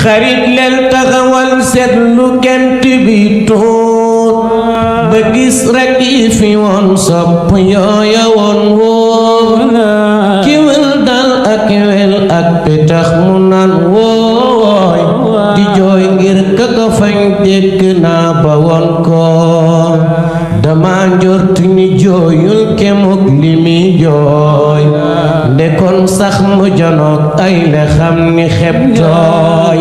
xarit leel taxawal seetlu gent bi tuut ba gis rek yi fi woon sopp yooya woon wóor kiwel dal ak kiwel ak pitax mu naan wooy di jooy ngir kaka fañ dégg naa ba woon ko dama njort ni jooyul kemuk li mi jooy ndekon sax mu janook ay le xam ni xeb tooy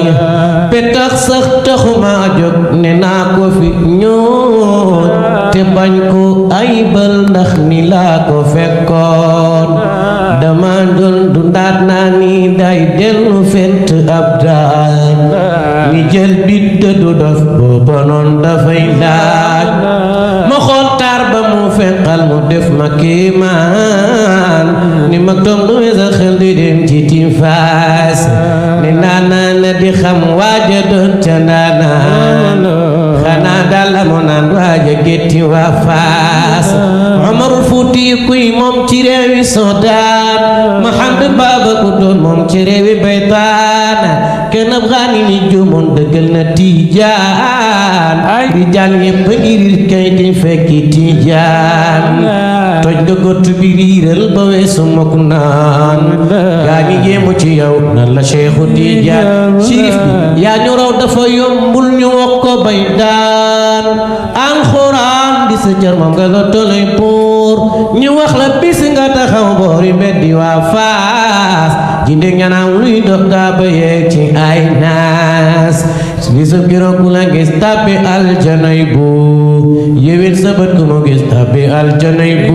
petax sax taxuma jóg ne naa ko fi ñoot te bañ ko ay bal ndax ni laa ko fekkoon dama doon dundaat naa ni day dellu fent ab daan ni jël bit dëddu dof booba noon dafay laaj ma xool taar ba mu fenkal mu def ma kéemaan ni mag doom du sa xel di dem ci tifaas ni naanaan na di xam waaja doon ca naanaan xanaa daal amoon naan waaja gétti waa faas Umarul Fuuti kuy moom ci réewi Soodaan Muhammad Baaba ku doon moom ci réewi Baytaan kenn ab xaani ni juumoon dëggal na Tijaan ay rijaan yépp ngi riir kay di fekki Tijaan toj nga gott bi riiral ba weesu mokk naan gaa ñi yéemu ci yow nan la Seexu Tijaan Sirif bi yaa ñu raw dafa yombul ñu wax ko bay daan alxuraan di sa cër moom nga la tolay pour ñu wax la bis nga taxaw boori mbeddi waa Faas jinde ñanaaw luy dox gaa ba yeeg ci ay naas bisu keroog ku la gis tàbbi aljanay bu yewit sa bët ku mu gis tàbbi aljanay bu